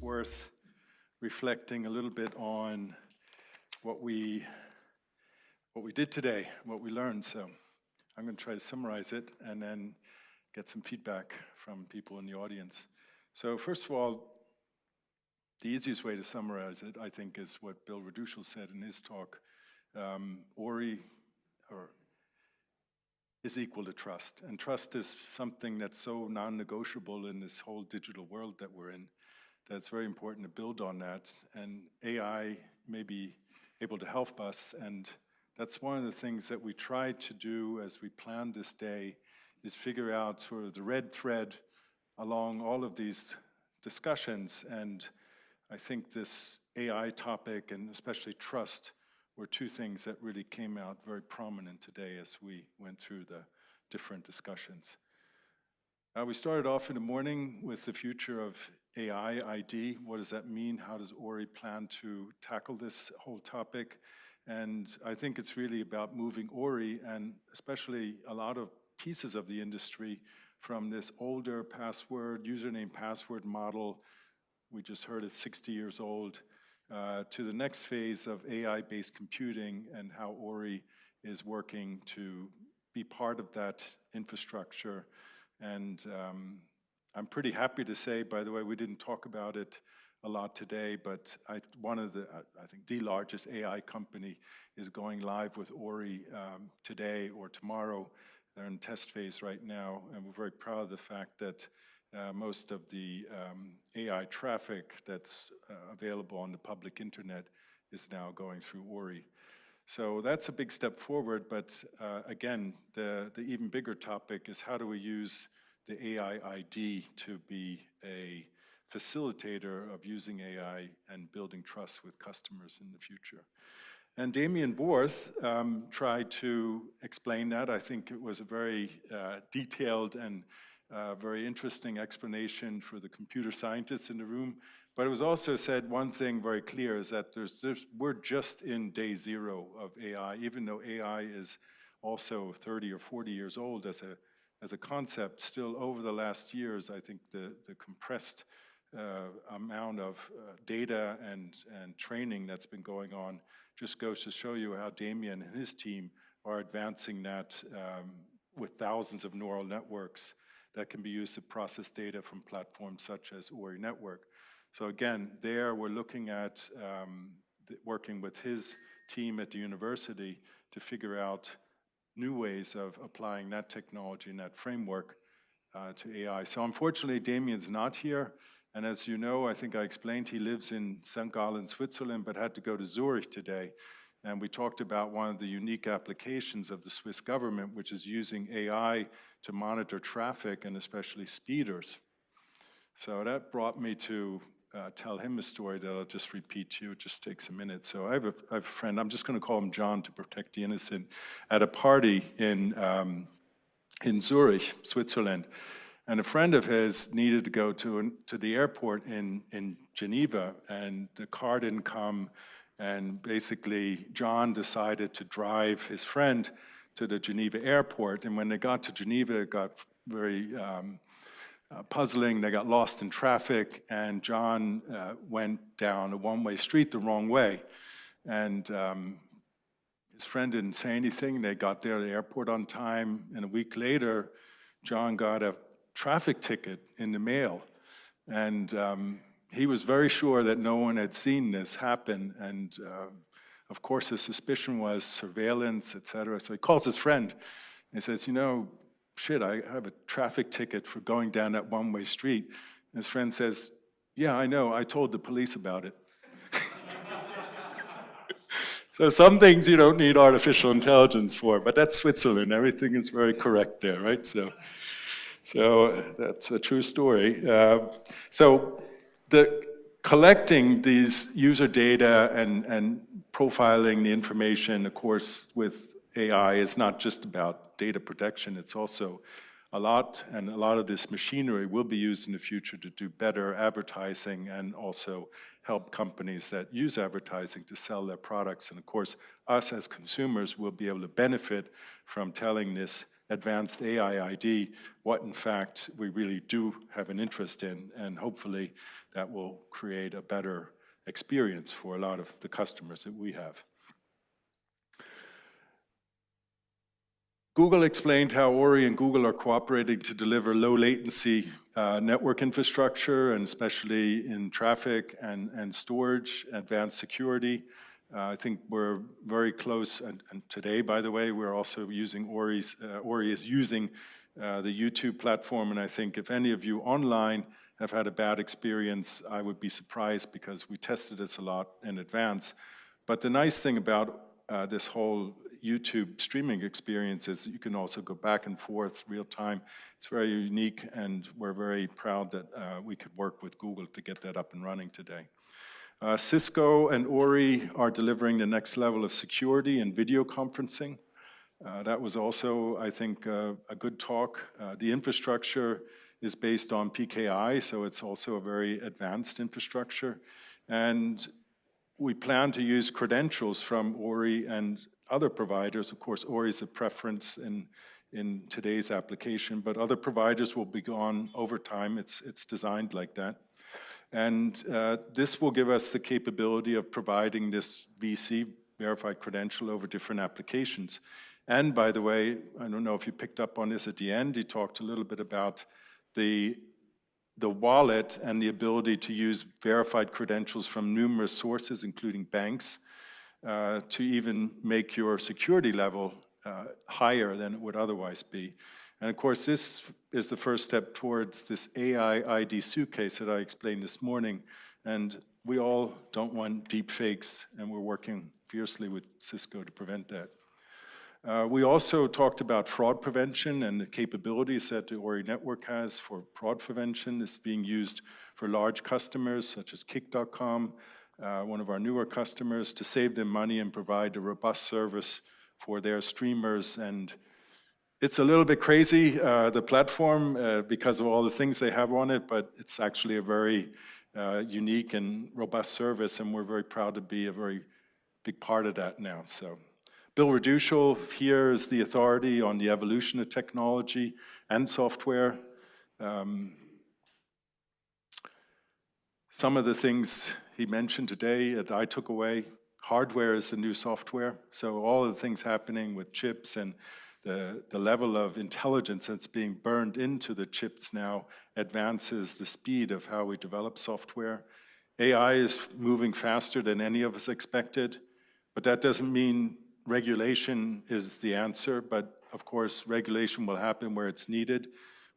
worth reflecting a little bit on what we did today, what we learned. So I'm going to try to summarize it and then get some feedback from people in the audience. So first of all, the easiest way to summarize it, I think, is what Bill Reducial said in his talk. Ory is equal to trust. And trust is something that's so non-negotiable in this whole digital world that we're in, that it's very important to build on that. And AI may be able to help us. And that's one of the things that we tried to do as we planned this day, is figure out sort of the red thread along all of these discussions. And I think this AI topic, and especially trust, were two things that really came out very prominent today as we went through the different discussions. We started off in the morning with the future of AI ID. What does that mean? How does Ory plan to tackle this whole topic? And I think it's really about moving Ory, and especially a lot of pieces of the industry, from this older username password model, we just heard it's 60 years old, to the next phase of AI-based computing and how Ory is working to be part of that infrastructure. And I'm pretty happy to say, by the way, we didn't talk about it a lot today, but I think the largest AI company is going live with Ory today or tomorrow. They're in test phase right now, and we're very proud of the fact that most of the AI traffic that's available on the public internet is now going through Ory. So that's a big step forward, but again, the even bigger topic is how do we use the AI ID to be a facilitator of using AI and building trust with customers in the future. And Damien Borth tried to explain that. I think it was a very detailed and very interesting explanation for the computer scientists in the room. But it was also said one thing very clear, is that we're just in day zero of AI, even though AI is also 30 or 40 years old as a concept. Still, over the last years, I think the compressed amount of data and training that's been going on just goes to show you how Damien and his team are advancing that with thousands of neural networks that can be used to process data from platforms such as Ory Network. So again, there we're looking at working with his team at the university to figure out new ways of applying that technology and that framework to AI. So unfortunately, Damien's not here. And as you know, I think I explained, he lives in St. Gallen, Switzerland, but had to go to Zurich today. And we talked about one of the unique applications of the Swiss government, which is using AI to monitor traffic and especially speeders. So that brought me to tell him a story that I'll just repeat to you. It just takes a minute. So I have a friend, I'm just going to call him John to protect the innocent, at a party in Zurich, Switzerland. And a friend of his needed to go to the airport in Geneva, and the car didn't come. And basically, John decided to drive his friend to the Geneva airport. And when they got to Geneva, it got very puzzling. They got lost in traffic, and John went down a one-way street the wrong way. And his friend didn't say anything. They got there at the airport on time. And a week later, John got a traffic ticket in the mail. And he was very sure that no one had seen this happen. And of course, his suspicion was surveillance, et cetera. So he calls his friend and he says, you know, shit, I have a traffic ticket for going down that one-way street. And his friend says, yeah, I know, I told the police about it. So some things you don't need artificial intelligence for, but that's Switzerland. Everything is very correct there, right? So that's a true story. So collecting these user data and profiling the information, of course, with AI is not just about data protection. It's also a lot of this machinery will be used in the future to do better advertising and also help companies that use advertising to sell their products. And of course, us as consumers will be able to benefit from telling this advanced AI ID, what in fact we really do have an interest in, and hopefully that will create a better experience for a lot of the customers that we have. Google explained how Ory and Google are cooperating to deliver low latency network infrastructure, and especially in traffic and storage, advanced security. I think we're very close, and today, by the way, we're also using Ory is using the YouTube platform, and I think if any of you online have had a bad experience, I would be surprised because we tested this a lot in advance. But the nice thing about this whole YouTube streaming experience is you can also go back and forth real time. It's very unique, and we're very proud that we could work with Google to get that up and running today. Cisco and Ory are delivering the next level of security and video conferencing. That was also, I think, a good talk. The infrastructure is based on PKI, so it's also a very advanced infrastructure. And we plan to use credentials from Ory and other providers. Of course, Ory is a preference in today's application, but other providers will be gone over time. It's designed like that. And this will give us the capability of providing this VC, verified credential, over different applications. And by the way, I don't know if you picked up on this at the end, he talked a little bit about the wallet and the ability to use verified credentials from numerous sources, including banks, to even make your security level higher than it would otherwise be. And of course, this is the first step towards this AI ID suitcase that I explained this morning. And we all don't want deep fakes, and we're working fiercely with Cisco to prevent that. We also talked about fraud prevention and the capabilities that the Ory network has for fraud prevention. This is being used for large customers such as Kick.com, one of our newer customers, to save them money and provide a robust service for their streamers. And it's a little bit crazy, the platform, because of all the things they have on it, but it's actually a very unique and robust service, and we're very proud to be a very big part of that now. So, Bill Reducial here is the authority on the evolution of technology and software. Some of the things he mentioned today that I took away: hardware is the new software. So all of the things happening with chips and the level of intelligence that's being burned into the chips now advances the speed of how we develop software. AI is moving faster than any of us expected, but that doesn't mean regulation is the answer. But of course, regulation will happen where it's needed.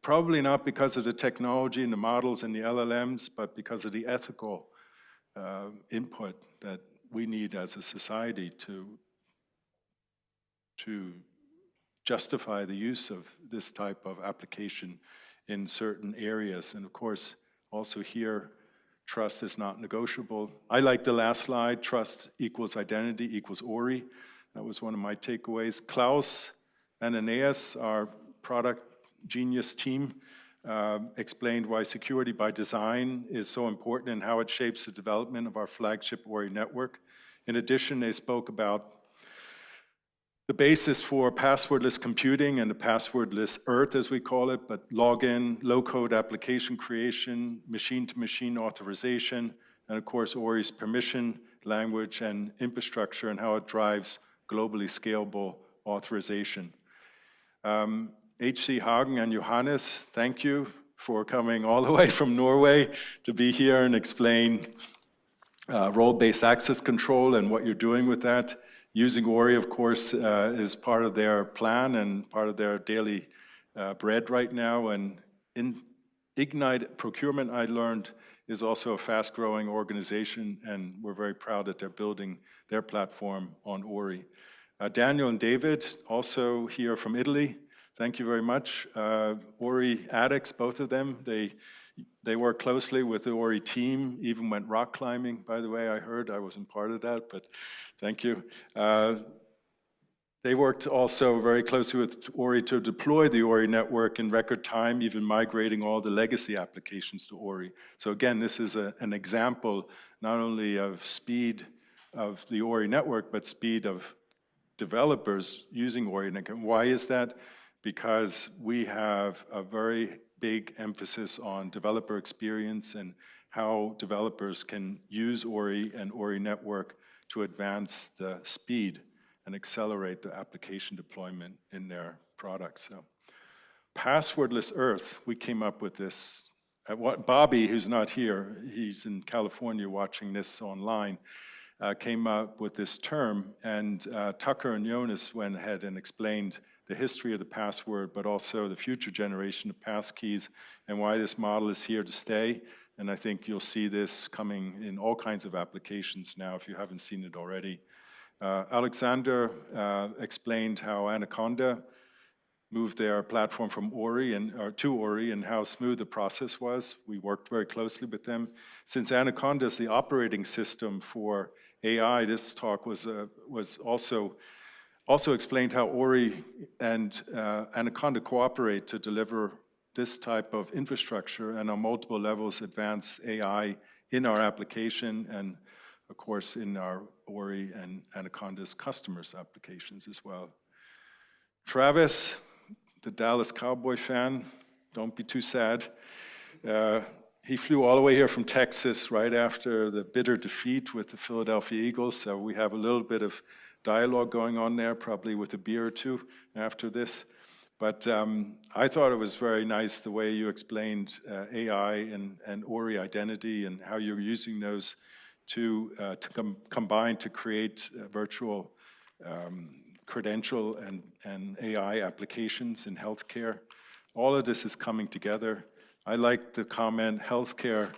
Probably not because of the technology and the models and the LLMs, but because of the ethical input that we need as a society to justify the use of this type of application in certain areas. And of course, also here, trust is not negotiable. I like the last slide: trust equals identity equals Ory. That was one of my takeaways. Klaus and Aeneas, our product genius team, explained why security by design is so important and how it shapes the development of our flagship Ory network. In addition, they spoke about the basis for passwordless computing and the passwordless Earth, as we call it, but login, low-code application creation, machine-to-machine authorization, and of course, Ory's permission, language, and infrastructure, and how it drives globally scalable authorization. H.C. Hagen and Johannes, thank you for coming all the way from Norway to be here and explain role-based access control and what you're doing with that. Using Ory, of course, is part of their plan and part of their daily bread right now. And in Ignite Procurement, I learned, is also a fast-growing organization, and we're very proud that they're building their platform on Ory. Daniel and David, also here from Italy, thank you very much. Ory addicts, both of them. They work closely with the Ory team, even went rock climbing, by the way. I heard, I wasn't part of that, but thank you. They worked also very closely with Ory to deploy the Ory network in record time, even migrating all the legacy applications to Ory. So again, this is an example not only of speed of the Ory network, but speed of developers using Ory. And why is that? because we have a very big emphasis on developer experience and how developers can use Ory and Ory Network to advance the speed and accelerate the application deployment in their products. So, passwordless Earth, we came up with this. Bobby, who's not here, he's in California watching this online, came up with this term, and Tucker and Jonas went ahead and explained the history of the password, but also the future generation of passkeys and why this model is here to stay. And I think you'll see this coming in all kinds of applications now if you haven't seen it already. Alexander explained how Anaconda moved their platform from Ory to Ory and how smooth the process was. We worked very closely with them. Since Anaconda is the operating system for AI, this talk was also explained how Ory and Anaconda cooperate to deliver this type of infrastructure and on multiple levels advance AI in our application and of course in our Ory and Anaconda's customers' applications as well. Travis, the Dallas Cowboy fan, don't be too sad. He flew all the way here from Texas right after the bitter defeat with the Philadelphia Eagles, so we have a little bit of dialogue going on there, probably with a beer or two after this. But I thought it was very nice the way you explained AI and Ory identity and how you're using those to combine to create virtual credential and AI applications in healthcare. All of this is coming together. I like to comment, healthcare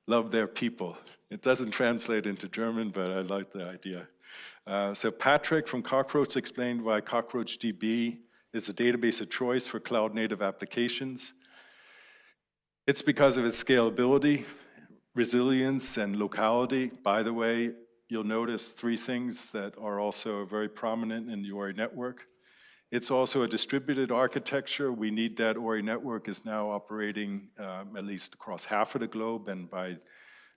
love their people. It doesn't translate into German, but I like the idea. So Patrick from Cockroach explained why CockroachDB is a database of choice for cloud-native applications. It's because of its scalability, resilience, and locality. By the way, you'll notice three things that are also very prominent in the Ory network. It's also a distributed architecture. We need that. Ory network is now operating at least across half of the globe, and by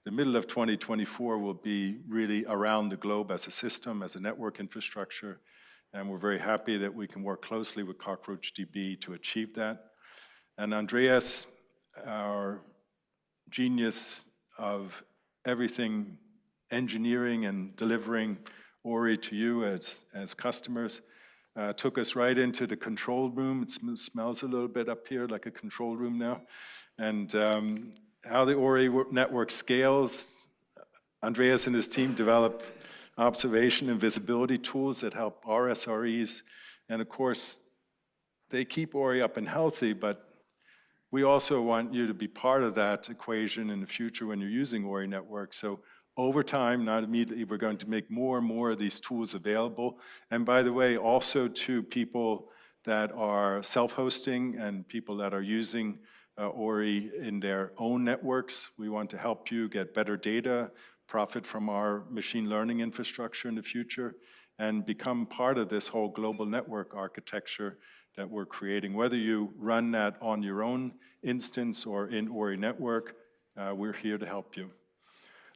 the middle of 2024 will be really around the globe as a system, as a network infrastructure. And we're very happy that we can work closely with CockroachDB to achieve that. And Andreas, our genius of everything engineering and delivering Ory to you as customers, took us right into the control room. It smells a little bit up here like a control room now. And how the Ory network scales, Andreas and his team develop observation and visibility tools that help our SREs. And of course, they keep Ory up and healthy, but we also want you to be part of that equation in the future when you're using Ory network. So over time, not immediately, we're going to make more and more of these tools available. And by the way, also to people that are self-hosting and people that are using Ory in their own networks. We want to help you get better data, profit from our machine learning infrastructure in the future, and become part of this whole global network architecture that we're creating. Whether you run that on your own instance or in Ory network, we're here to help you.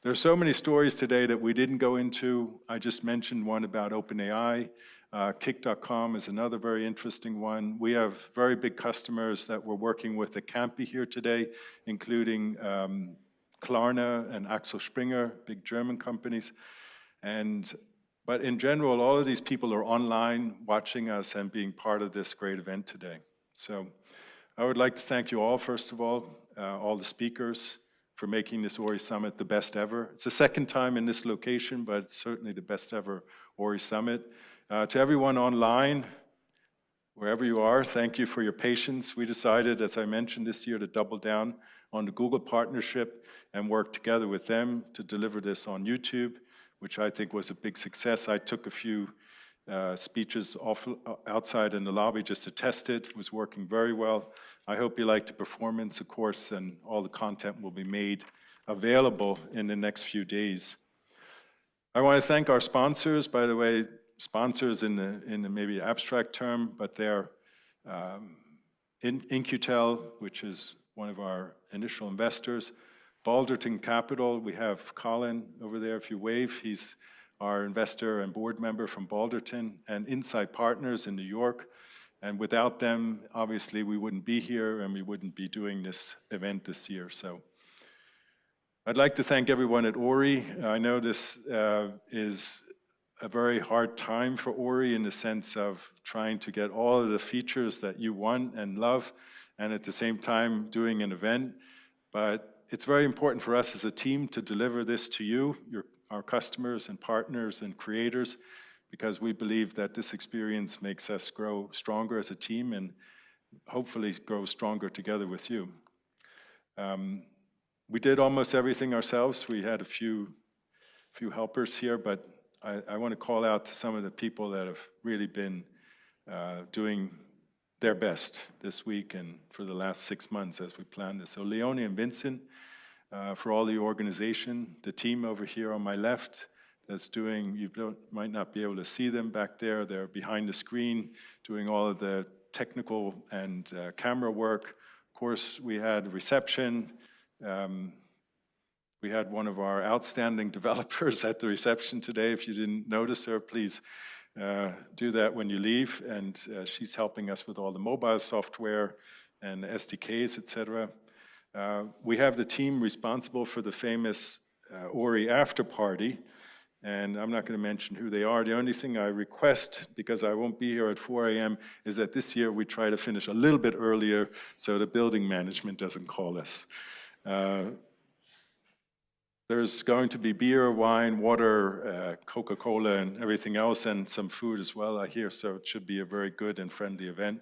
There are so many stories today that we didn't go into. I just mentioned one about OpenAI. Kick.com is another very interesting one. We have very big customers that we're working with that can't be here today, including Klarna and Axel Springer, big German companies. But in general, all of these people are online watching us and being part of this great event today. So I would like to thank you all, first of all the speakers, for making this Ory Summit the best ever. It's the second time in this location, but it's certainly the best ever Ory Summit. To everyone online, wherever you are, thank you for your patience. We decided, as I mentioned this year, to double down on the Google partnership and work together with them to deliver this on YouTube, which I think was a big success. I took a few speeches outside in the lobby just to test it. It was working very well. I hope you liked the performance, of course, and all the content will be made available in the next few days. I want to thank our sponsors, by the way, sponsors in the maybe abstract term, but they're In-Q-Tel, which is one of our initial investors, Balderton Capital. We have Colin over there, if you wave. He's our investor and board member from Balderton, and Insight Partners in New York. And without them, obviously, we wouldn't be here and we wouldn't be doing this event this year. So I'd like to thank everyone at Ory. I know this is a very hard time for Ory in the sense of trying to get all of the features that you want and love, and at the same time doing an event. But it's very important for us as a team to deliver this to you, our customers and partners and creators, because we believe that this experience makes us grow stronger as a team and hopefully grow stronger together with you. We did almost everything ourselves. We had a few helpers here, but I want to call out to some of the people that have really been doing their best this week and for the last 6 months as we planned this. So Leonie and Vincent, for all the organization, the team over here on my left that's doing, might not be able to see them back there, they're behind the screen doing all of the technical and camera work. Of course, we had reception. We had one of our outstanding developers at the reception today. If you didn't notice her, please do that when you leave. And she's helping us with all the mobile software and the SDKs, etc. We have the team responsible for the famous Ory after party. And I'm not going to mention who they are. The only thing I request, because I won't be here at 4 a.m., is that this year we try to finish a little bit earlier so the building management doesn't call us. There's going to be beer, wine, water, Coca-Cola, and everything else, and some food as well, I hear, so it should be a very good and friendly event.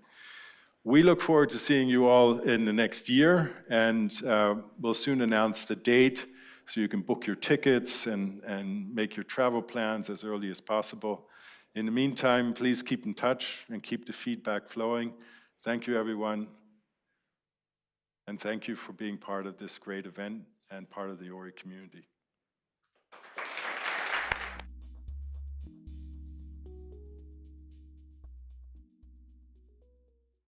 We look forward to seeing you all in the next year, and we'll soon announce the date so you can book your tickets and make your travel plans as early as possible. In the meantime, please keep in touch and keep the feedback flowing. Thank you, everyone, and thank you for being part of this great event and part of the Ory community.